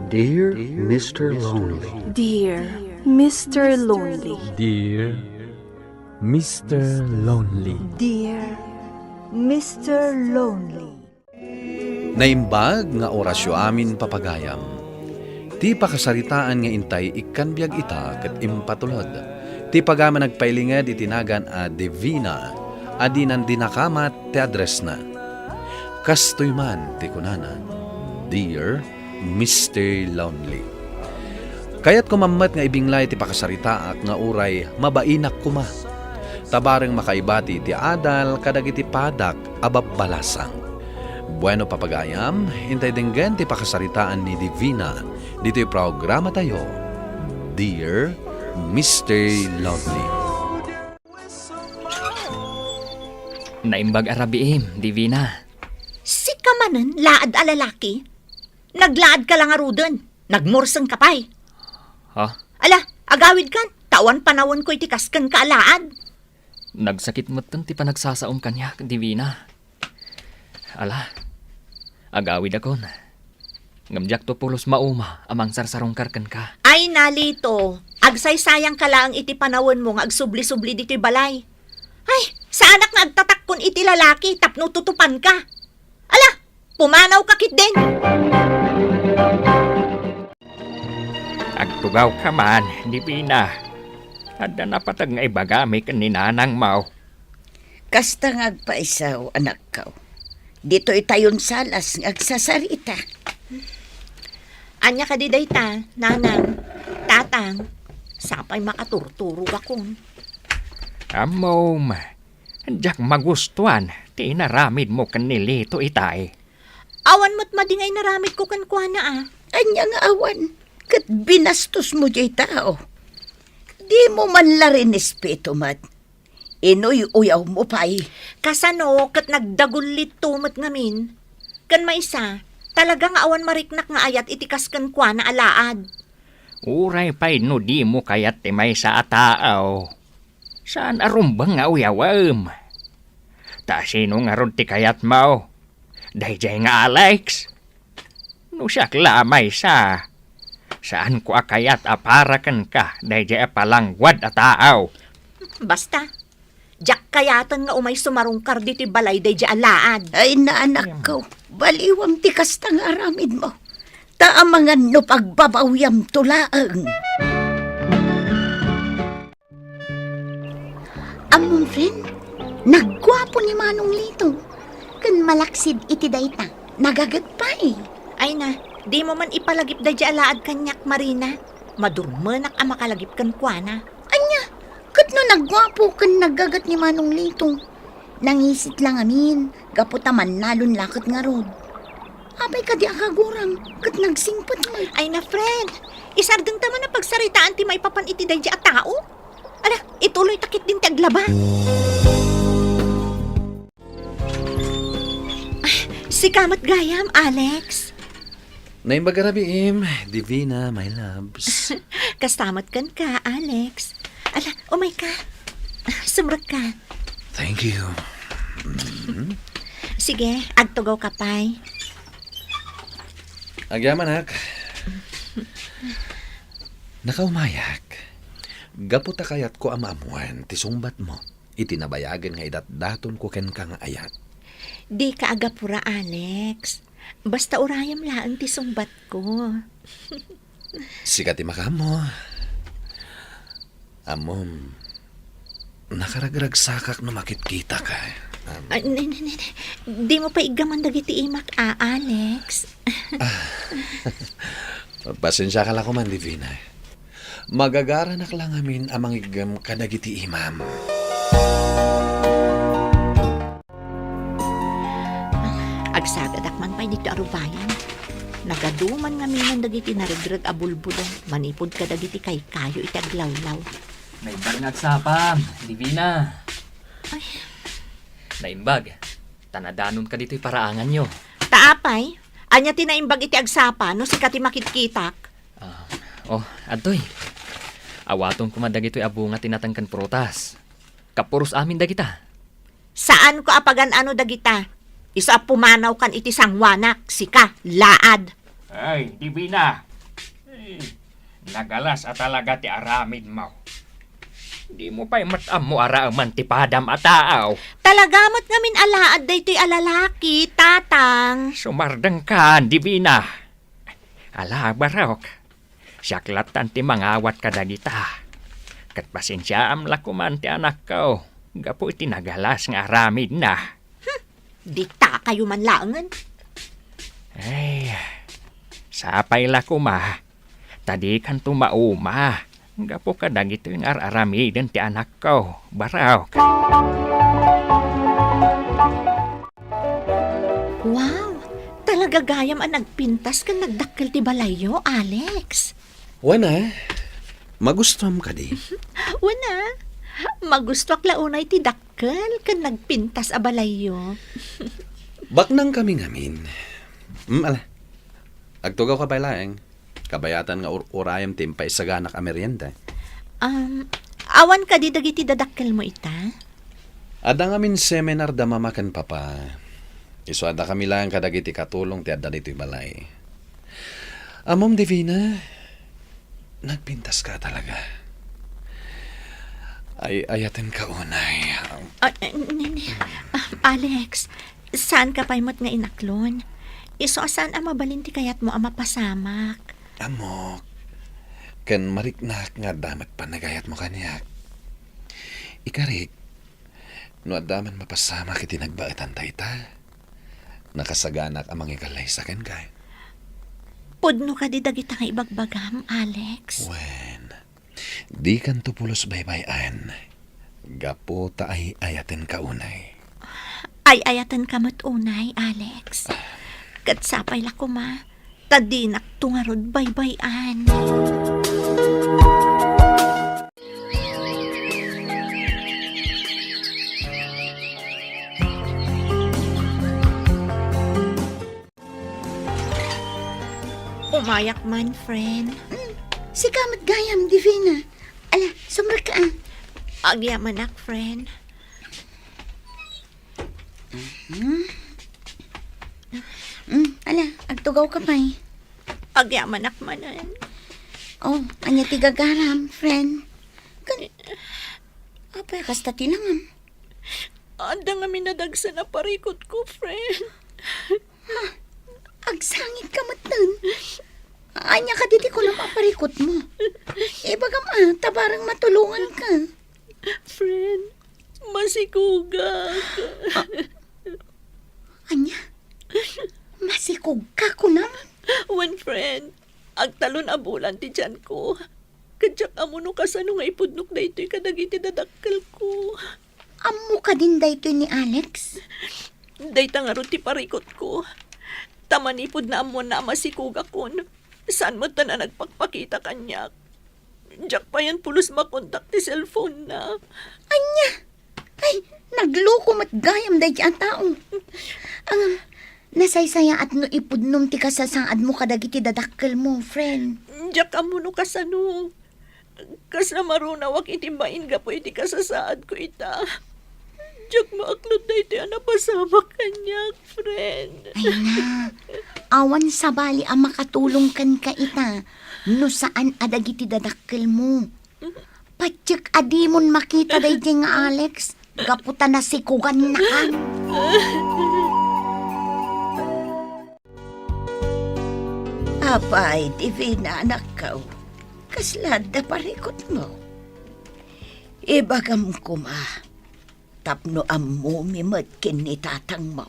Dear Mr. Lonely. Dear Mr. Lonely. Dear Mr. Lonely. Dear Mr. Lonely. Naimbag nga orasyo amin papagayam. Ti pakasaritaan nga intay ikanbiag ita ket impatulod. Ti pagama nagpailingad itinagan a divina adi nan dinakamat ti address na. Kastoy man ti kunana. Dear Mr. Lonely. Kaya't kumamat nga ibinglay ti pakasaritaak nga uray mabainak kuma. Tabareng makaibati ti adal kadagiti padak ababbalasang. Bueno papagayam, hintay dinggan ti pakasaritaan ni Divina dito'y programa tayo. Dear Mr. Lonely. Naimbag arabiim, Divina. Si kamanen, laad a lalaki. Naglaad ka lang arudon. Nagmursang kapay. Ha? Ala, agawid kan. Tawan panawon ko itikas kan kaalaad. Nagsakit mo ti panagsasaom kanya, Divina. Ala, agawid akon. Ngamjak to pulos mauma amang sarsarong karkan ka. Ay nalito, agsaysayang ka lang iti panawon mo nga agsubli-subli diti balay. Ay, sa anak nga agtatakkon iti lalaki tapno tutupan ka. Ala, pumanaw kakit din. Agtugaw ka man, Divina. Ada napatag nga ibagami kaninanang mau. Kasta nga agpaisaw, anak ko. Dito itayon salas nga agsasarita. Anya ka di dayta, nanang, tatang, sapay makaturturo akon. Amom, anjak magustuhan, tinaramid mo kanilito itay. Awan mo't madingay naramid ko kan kuana ah. Anya nga awan, kat binastos mo jay tao. Di mo man larin espeto mat. Inuy-uyaw mo pa'y. Kasano, kat nagdagulit tumot ngamin. Kan maisa, talagang awan mariknak nga ayat itikas kan kuana alaad. Uray pa'y no di mo kayat timay sa ataaw. Saan arumbang nga uyawam? Ta sino nga ron ti kayat mo? Dayjay nga Alex. No siyak lamay sa. Saan ko akayat aparakan ka dayjay apalangwad ataaw? Basta, jak kayatan nga umay sumarungkar diti balay day di alaad. Ay na anak ko, baliwang tikas tang aramid mo. Taamangan no pagbabawyam tulaang. Among friend, naggwapo ni Manong Lito. Kan malaksid iti dayta, nagagagpay. Ay na, di mo man ipalagip day di alaad kanyak Marina. Madurmanak ang makalagip kan kuana. Anya, kat no naggwapo kan nagagat ni Manong Lito. Nangisit lang amin, gaputaman nalon lakot nga rod. Abay ka di akagurang, kat nagsingpot mo. Ay na, friend, isardeng tama na pagsaritaan ti may papan iti day di a tao. Ala, ituloy takit din ti aglaba. Si kamat gayam, Alex. Naimbag arabiim, Divina, my loves. Kastamat kan ka, Alex. Ala, umay ka. Sumrag ka. Thank you. Sige, agtugaw ka pay. Agyaman hak. Nakaumayak. Gaputa kayat ko amamuan, ti sumbat mo. Itinabayagan nga idat-daton ko ken ka nga ayat. Di ka agapura, Alex. Basta urayam laang ti sumbat ko. Sikat makamo. Amom, nakaragragsakak no makit-kita ka. Ay, di mo pa igaman dagiti imak, Alex. Pasensya ka lang ko man, Divina. Magagaranak lang amin amang igam kadagiti imam. Agsagadak man pa'y dito arubayan. Nagaduman nga minan dagiti narigrag abulbulong. Manipod ka dagiti kay kayo itaglawlaw. Naimbag nga agsapam, Divina. Ay. Naimbag, tanadanon ka dito'y paraangan nyo. Taapay, anya tinaimbag iti agsapa no si kati makitkitak. Adoy. Awaton kumadag ito'y abunga tinatangkan prutas. Kapuros amin dagita. Saan ko apagan ano dagita? Isa pumanaw kan iti sangwanak, sika, laad. Ay, Divina, Nagalas at talaga ti aramid mo. Di mo pa'y matam mo araaman ti padam at taaw. Talagamat ngamin alaad daytoy alalaki, tatang. Sumardang ka, Divina. Ala, barok. Siyaklatan ti mangawat ka dagita. Kat pasensya am lakuman ti anak ko. Gapo iti nagalas nga aramid na. Di ta kayo man langan. Ay, sapay lakuma. Tadi kan tumauma. Gapo ka dagito yung aramidin ti anak ko. Barok. Wow, talaga gayam ang nagpintas kan nagdakkel ti balayo, Alex. Wana, magustom ka di. Wana, magusto ak launay ti dakkel kan nagpintas a balayo. Baknang kami ngamin. Ala, agtugaw ka ba laeng? Kabayatan nga urayam timpay sa ganak a merienda. Awan ka di dagiti dadakkel mo ita? Ada ngamin seminar da mamakan papa. Iso ada kami lang kadagiti katulong ti adda dito'y balay. Amom Divina, nagpintas ka talaga. Ay, ayatin ka unay. Alex, saan ka pa'y mo't nga inaklon? Iso asan ang mabalinti kayat mo ang mapasamak? Amok, kan mariknak nga damat panagayat mo kanyak. Ikarik, no adaman mapasama kiti nagbaitan tayta. Nakasaganak amang ikalay sa ken kay. Pudno ka di dagita nga ibagbagam, Alex. Wen, di kan tupulos baybayan. Gapo ta ay ayaten ka unay. Ay ayatan ka mo't unay, Alex. Kat sapay lakuma. Tadinak tungarod baybayan. Umayak man, friend. Si kamat gayam, Divina. Ala, sumra ka. Agyamanak, friend. Ala, agtugaw ka pa'y. Agyamanak manan. Oh, anya ti gagaram, friend. Apay, kasta tinangam. Anda nga minadagsa na parikot ko, friend. Agsangit ka matan. Anya ka diti ko lang maparikot mo. Ibagam tabarang matulungan ka. Friend, masikuga ka. Anya, masikog ka ko naman. One friend, agtalon abulan ti dyan ko. Kadyak amuno kasano nga ipudnok na ito'y kadagiti dadakkel ko. Amo ka din dayto ni Alex. Dayta nga ron ti parikot ko. Tamanipod na amo na masikuga kon. Saan mo ta na nagpagpakita kanyak? Diyak pa yan pulos makontak ti cellphone na. Anya, ay, nagloko mat gayam day ang tao. Ang nasaysaya at no ipudnom ti kasasaad mo kadagiti dadakkel mo, friend. Diyak amuno kasano. Kas na marunawak itimbain ka po iti kasasaad ko ita. Diyak maaklod na iti anapasama kanyak, friend. Ay na, awan sa bali ang makatulong kan ka ita. No saan adagiti dadakkel mo. Patsyak adimon makita day nga Alex. Gaputa na sikugan na kan. Apay, Divina, anak ka. Kaslad na parikot mo. Ibagam ko ma. Tapno ammo mimad kinitatang mo.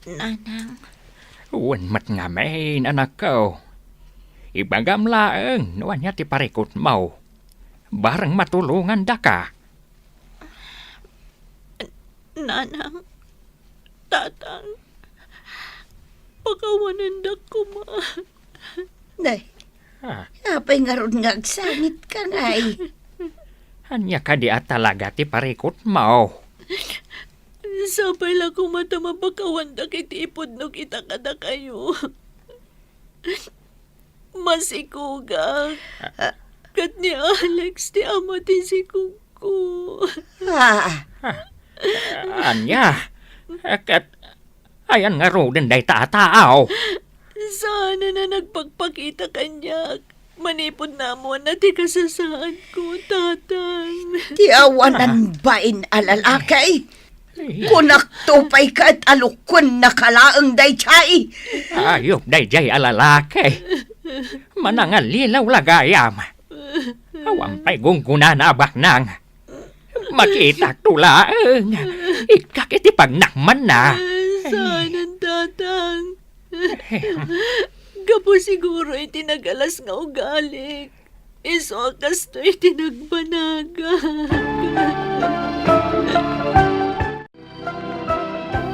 Nanang, Uwan mat nga main, anak ko. Ibagam laeng, nuwan niya ti parikot mo. Barang matulungan da ka. nanang, tatang, pakawanan da ko ma. Day, apay nga ron nga agsangit ka ngay. Anya ka di at talaga ti parikot mo. Sabay lang kung mata mapakawan da kiti ipudno kita kada kayo. Masikuga. Kat ni Alex, ti ama ti sikugo. Anya, kat ayan nga ro din day tataaw. Sana na nagpagpakita kanya. Manipod na mo na ti kasasaan ko, tatang. Ti awanan bain alalakay. Kunak tupay ka at alukon na kalaang daychay. Ayop dayjay alalaki. Manangal lilaw lagayam. Awang pa'y gunggunan abak nang. Makita tulaang. Ikakiti pagnakman na. Sana, tatang. Gapo siguro itinagalas nga ugalik. Iso akas to itinagbanaga.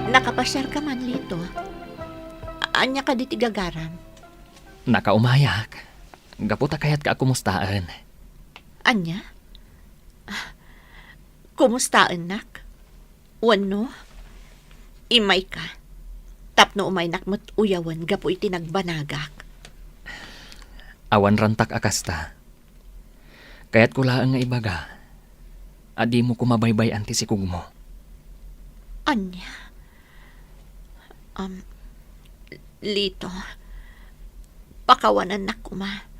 Nakapasyar ka man, Lito. Anya ka di tigagaran. Nakaumayak. Gaputa kayat ka kumustaan. Anya? Kumusta, anak? Wano? Imay ka. Tapno umay nakmat uyawan, gapo itinagbanaga. Awan rantak akasta. Kaya't kulaang nga ibaga. Adi mo kumabaybay anti si kugmo. Anya? Lito. Pakawanan na kuma.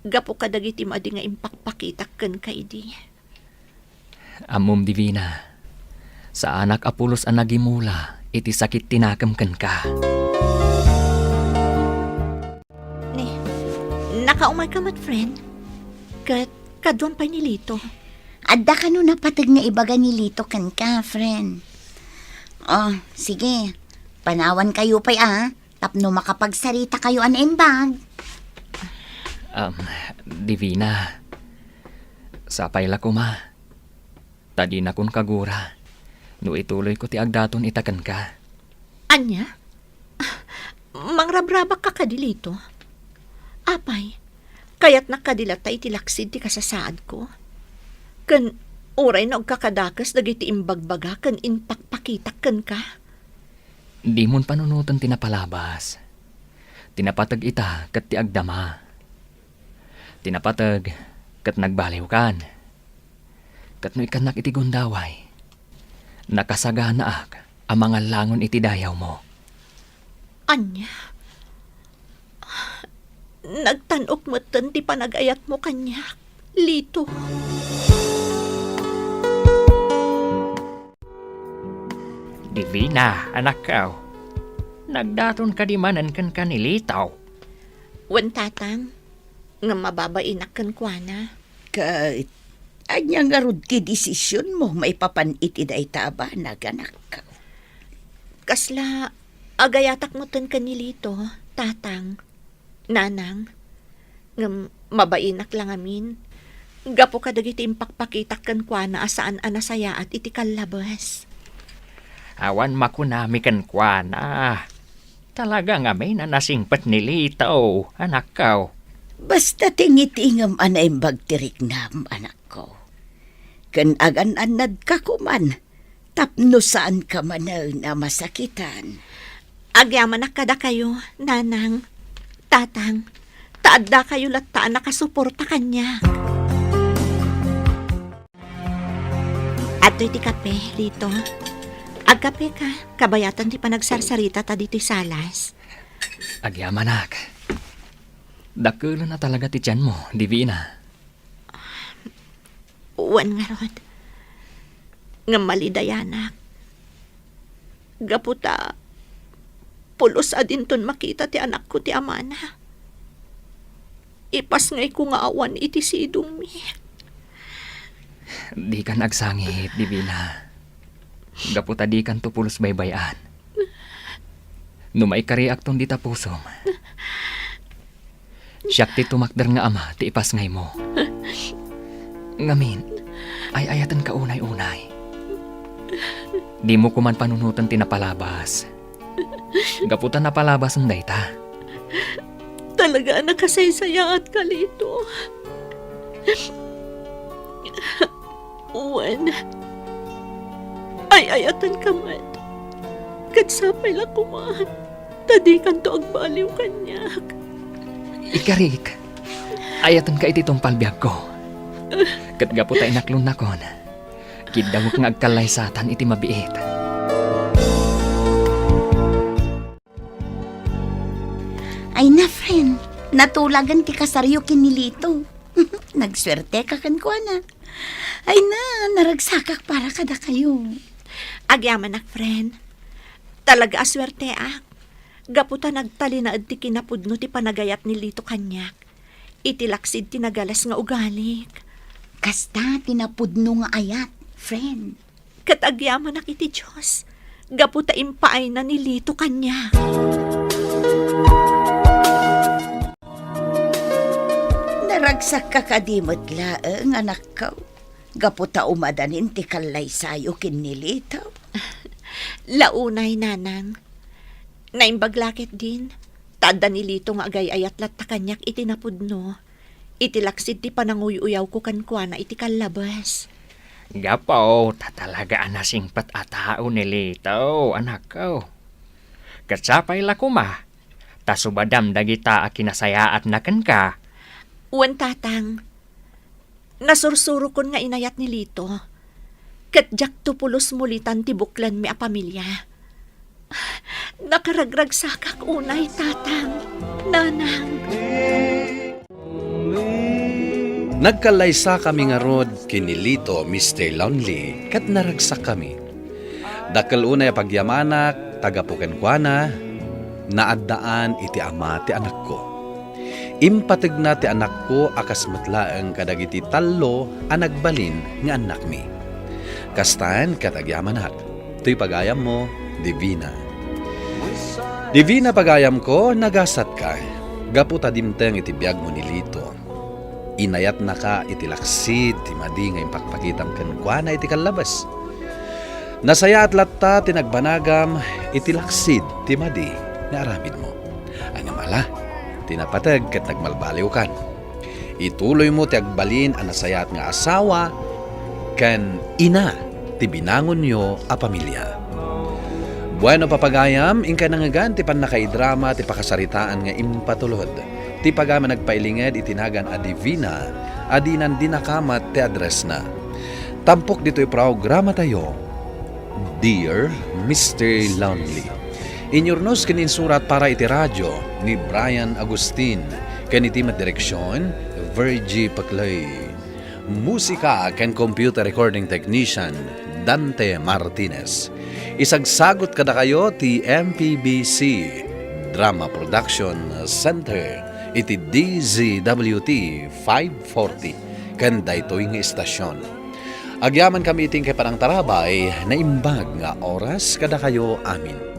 Gapo ka dagiti madi nga impakpakitakkan ka idi. Amom divina. Sa anak apulos ang nagimula, iti sakit tinakamkan ka. Nakaumay ka mat, friend. Kaduan pa ni Lito. Adda ka no napatag nga ibaga ni Lito kan ka, friend. Oh, sige. Panawan kayo pa'y tapno makapagsarita kayo an embag. Divina. Sapay la kuma. Tadi na kun kagura. No ituloy ko ti agdaton itakan ka. Anya? Mangrabrabak ka kadilito. Apay, kaya't nakadilata itilaksid ti kasasaad ko. Kan uray na og kakadakas dagiti imbagbaga kan inpakpakitakkan ka. Di mon panunutan tinapalabas. Tinapatag ita kat ti agdama. Tinapatag kat nagbaliw kan. Kat no ikanak iti gundaway. Nakasagana ak ang mga langon iti dayaw mo. Anya? Nagtanok mo ti panagayat mo kanya, Lito. Divina, anak ka. Nagdaton ka di manan kan kanilitaw. Wan tatang, nga mababainak kan kwa na. Kahit anya nga rod ki desisyon mo maipapanit iday taba naganak ka. Kasla, agayatak mo tan kanilito, tatang, nanang, nga mabainak lang amin. Gapo ka dagiti impakpakitak kan kwa na asaan anasaya at itikalabas. Awan makunami kan kwa na. Talaga nga may nanasingpat ni Lito, anak ka. Basta tingitingam anay bagtirignam anak ko. Kan agan anad ka kuman, tapno saan ka man na masakitan. Agyaman na kada kayo, nanang, tatang, taadda kayo lataan nakasuporta kanya. At iti kape, Lito. Agkape ka, kabayatan ti panagsarsarita ta dito'y salas. Agyamanak. Dakulo na talaga ti tiyan mo, Divina. Uwan nga rod. Nga malidayanak. Gaputa, pulos adinton makita ti anak ko ti amana. Ipas ngay ko nga awan iti sidong mi. Di ka nagsangit, Divina. Gaputa di kan to pulos baybayan. Numay kariakton di ta pusom. Siyak ti tumakder nga ama ti ipas ngay mo. Ngamin, ay ayatan ka unay-unay. Di mo kuman panunutan ti napalabas. Gaputa napalabas ang dayta. Talaga nakasaysaya at kalito. Uwan. Ay ayatan ka man. Katsapay lang kumahan. Tadi kan to agbaliw kanyak. Ikarik, ayatan ka iti tong palbiag ko. Kat gaputa inaklon na kon. Kidawak nga agkalay satan iti mabiit. Ay na, friend. Natulagan ti kasaryo kinilito. Nagswerte ka kan ko na. Ay na, naragsakak para kada kayo. Agyaman ak, friend. Talaga aswerte ak. Gaputa nagtali na ti kinapudno ti panagayat ni Lito kanyak. Itilaksid ti nagalas nga ugalik. Kasta tinapudno nga ayat, friend. Kat agyaman ak iti Diyos. Gaputa impaay na ni Lito kanyak. Naragsak ka kadimot laeng, anak ko. Gaputa umadanin ti kalay sayo kinilitaw. Launay, nanang. Naimbaglakit din. Tada ni Lito nga agay-ayat lat ta kanyak iti napudno. Itilaksid ti pananguy-uyaw ko kankwana iti kalabas. Gapo, tatalaga anasingpat atao ni Lito, anak ko. Katsapay la kuma. Tasubadam dagita a kinasayaat na kan ka. Uwan tatang. Nasursuro kon nga inayat ni Lito. Katjak tupulos mulitan ti buklan mi a pamilya. Nakaragrag sakak unay tatang. Nanang. Nagkalaysa kami nga rod kinilito Mr. Lonely kat naragsak kami. Dakal unay pagyamanak, tagapuken kwa na, naaddaan iti ama ti anak ko. Impatig na ti anak ko akas matlaeng kadagiti tallo a nagbalin nga anak mi. Kastan katagyamanak, to'y pagayam mo, Divina. Divina pagayam ko, nagasat ka. Gaputa dimteng iti biyag mo ni Lito. Inayat na ka itilaksid, ti madi nga impakpakitam kankwana iti kalabas. Nasaya at latta tinagbanagam, itilaksid, ti madi nga aramid mo. Angamala, tinapatag kat nagmalbaliw kan. Ituloy mo ti agbalin ang nasayat nga asawa, kan ina, ti binangon nyo a pamilya. Bueno papagayam, ingka nangagan ti pan nakaidrama ti pakasaritaan nga impatulod. Ti pagama nagpailinged itinagan a Divina, adinan dinakamat ti address na. Tampok dito'y programa tayo, Dear Mr. Lonely. Inyornos kininsurat para iti radyo ni Brian Agustin, kaniti direksyon, Virgie Paclay. Musika ken computer recording technician, Dante Martinez. Isagsagot kada kayo ti MPBC Drama Production Center iti DZWT 540 kan daytoy nga istasyon. Agyaman kami iting kay parang tarabay na imbag nga oras kada kayo amin.